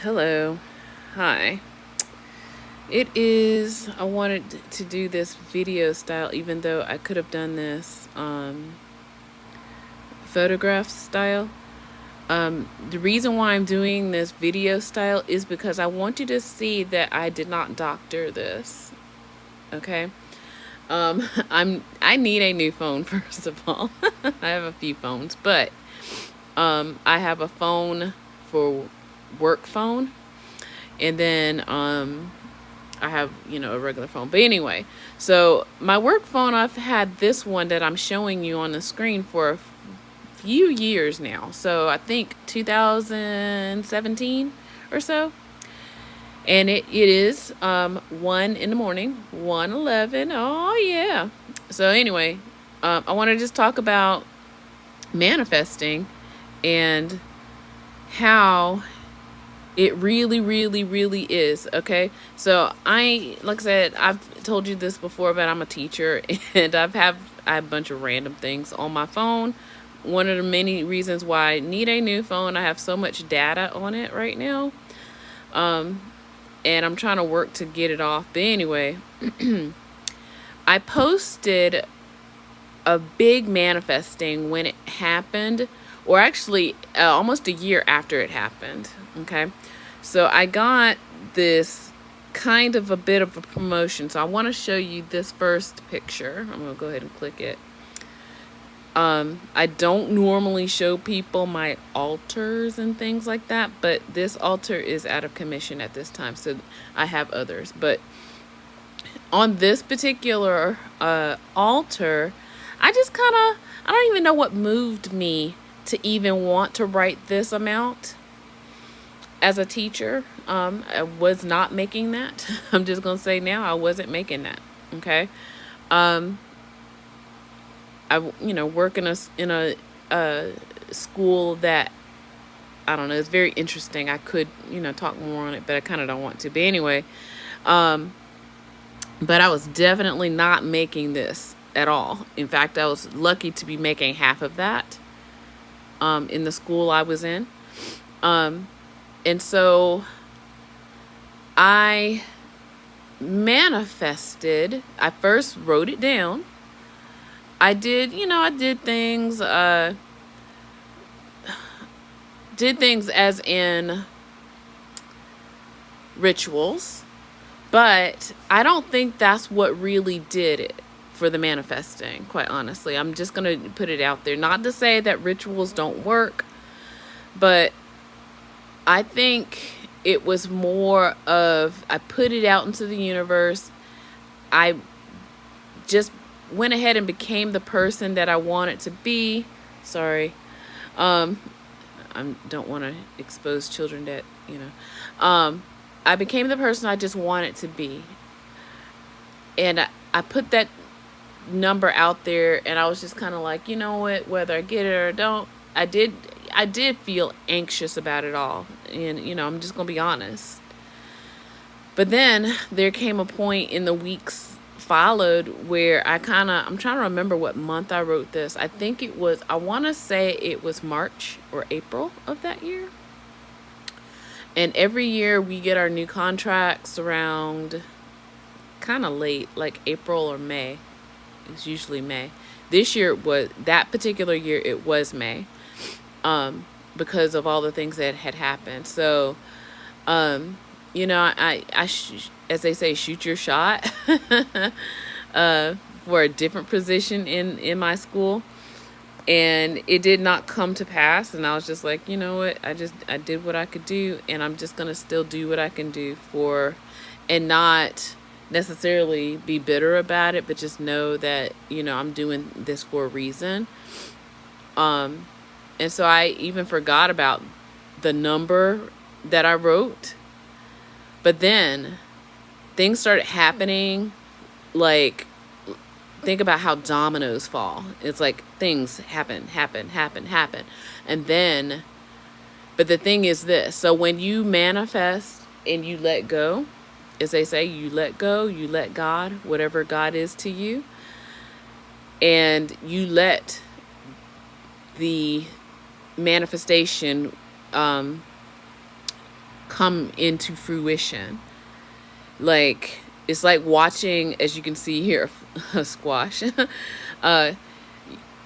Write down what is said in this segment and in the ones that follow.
Hello. Hi. I wanted to do this video style, even though I could have done this photograph style. The reason why I'm doing this video style is because I want you to see that I did not doctor this. Okay. I need a new phone, first of all. I have a few phones, but I have a phone for work phone, and then I have, a regular phone. But anyway, so my work phone, I've had this one that I'm showing you on the screen for a few years now. So I think 2017 or so. And it is 1 in the morning, 1:11. Oh, yeah. So anyway, I want to just talk about manifesting and how it really, really, really is. Okay. So like I said, I've told you this before, but I'm a teacher and I have a bunch of random things on my phone. One of the many reasons why I need a new phone, I have so much data on it right now. And I'm trying to work to get it off. But anyway, I posted a big manifesting when it happened, or actually almost a year after it happened. Okay. So I got this kind of a bit of a promotion. So I want to show you this first picture. I'm going to go ahead and click it. I don't normally show people my altars and things like that, but this altar is out of commission at this time. So I have others, but on this particular altar, I don't even know what moved me to even want to write this amount. As a teacher, I was not making that. I'm just going to say now, I wasn't making that. Okay. I work in a school that, I don't know, it's very interesting. I could, talk more on it, but I kind of don't want to. But anyway, but I was definitely not making this at all. In fact, I was lucky to be making half of that in the school I was in. And so I manifested. I first wrote it down. I did things, as in rituals, but I don't think that's what really did it for the manifesting, quite honestly. I'm just going to put it out there. Not to say that rituals don't work, but I think it was more of, I put it out into the universe. I just went ahead and became the person that I wanted to be. Sorry. I don't want to expose children that, I became the person I just wanted to be. And I put that number out there, and I was just kind of like, you know what, whether I get it or don't, I did feel anxious about it all. And, I'm just going to be honest. But then there came a point in the weeks followed where I'm trying to remember what month I wrote this. I want to say it was March or April of that year. And every year we get our new contracts around kind of late, like April or May. It's usually May. This year that particular year, it was May. Because of all the things that had happened. So, as they say, shoot your shot for a different position in my school. And it did not come to pass. And I was just like, you know what? I did what I could do. And I'm just going to still do what I can do and not necessarily be bitter about it, but just know that, I'm doing this for a reason. And so I even forgot about the number that I wrote. But then things started happening. Like, think about how dominoes fall. It's like things happen. And then, but the thing is this. So when you manifest and you let go, as they say, you let go, you let God, whatever God is to you, and you let the manifestation come into fruition. Like, it's like watching, as you can see here, a squash. uh,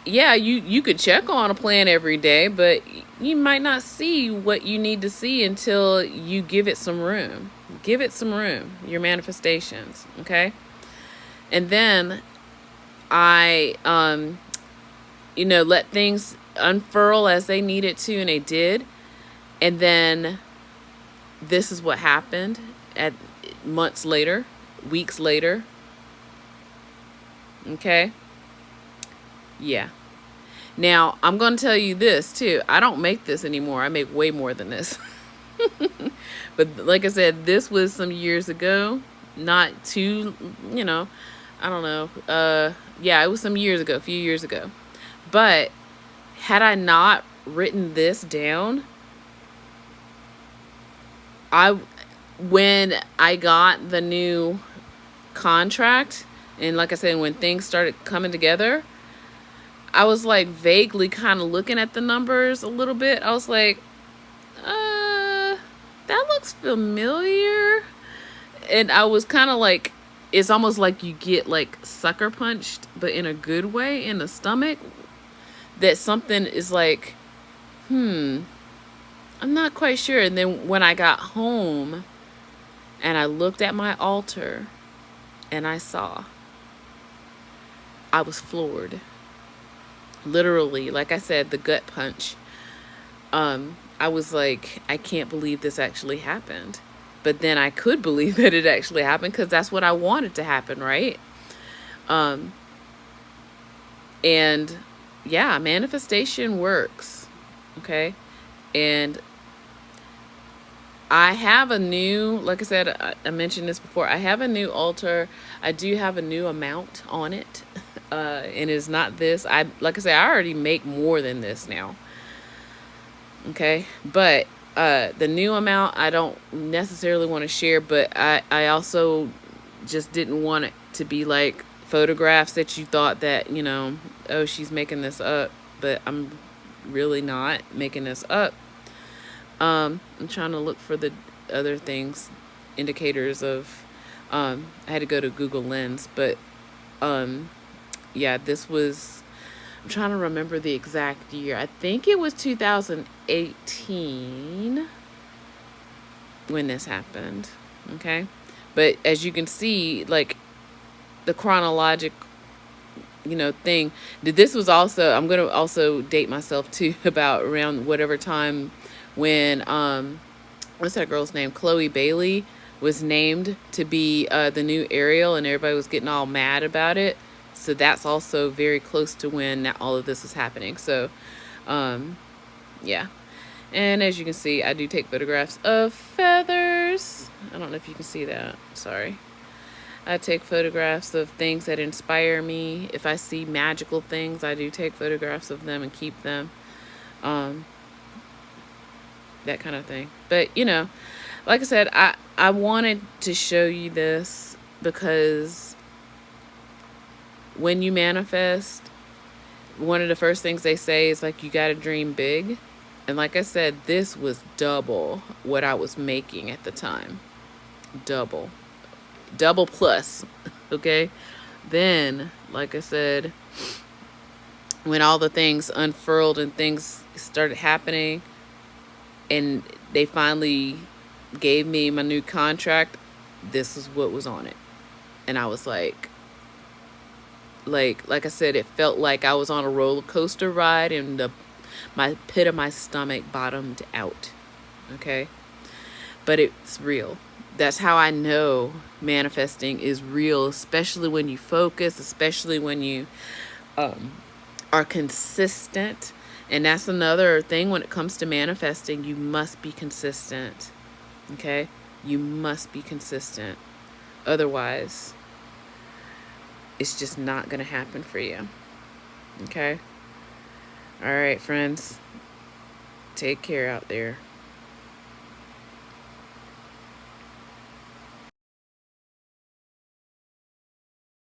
yeah, you could check on a plant every day, but you might not see what you need to see until you give it some room. Give it some room, your manifestations, okay? And then I let things unfurl as they needed to, and they did. And then this is what happened at months later, weeks later. Okay? Yeah. Now, I'm going to tell you this too. I don't make this anymore. I make way more than this. But like I said, this was some years ago. Not too, I don't know. Yeah, it was some years ago, a few years ago. But had I not written this down, when I got the new contract, and like I said, when things started coming together, I was like vaguely kind of looking at the numbers a little bit. I was like, that looks familiar. And I was kind of like, it's almost like you get like sucker punched, but in a good way, in the stomach, that something is like, I'm not quite sure. And then when I got home and I looked at my altar and I saw, I was floored. Literally, like I said, the gut punch. I was like, I can't believe this actually happened. But then I could believe that it actually happened because that's what I wanted to happen, right? And yeah, manifestation works. Okay. And I have a new, like I said, I mentioned this before, I have a new altar. I do have a new amount on it. And it's not this. Like I said, I already make more than this now. Okay. But the new amount I don't necessarily want to share, but I also just didn't want it to be like photographs that you thought that, oh, she's making this up, but I'm really not making this up. I'm trying to look for the other things, indicators of, I had to go to Google Lens, but yeah, this was, I'm trying to remember the exact year. I think it was 2018 when this happened. Okay. But as you can see, like the chronologic, thing, this was also, I'm going to also date myself too, about around whatever time when, what's that girl's name? Chloe Bailey was named to be the new Ariel, and everybody was getting all mad about it. So that's also very close to when all of this was happening. So, yeah. And as you can see, I do take photographs of feathers. I don't know if you can see that. Sorry. I take photographs of things that inspire me. If I see magical things, I do take photographs of them and keep them. That kind of thing. But, like I said, I wanted to show you this because when you manifest, one of the first things they say is like, you got to dream big. And like I said, this was double what I was making at the time. Double plus. Okay. Then, like I said, when all the things unfurled and things started happening and they finally gave me my new contract, this is what was on it. And I was like I said, it felt like I was on a roller coaster ride and my pit of my stomach bottomed out. Okay. But it's real. That's how I know manifesting is real, especially when you focus, especially when you are consistent. And that's another thing when it comes to manifesting. You must be consistent. Okay? You must be consistent. Otherwise, it's just not going to happen for you. Okay? All right, friends. Take care out there.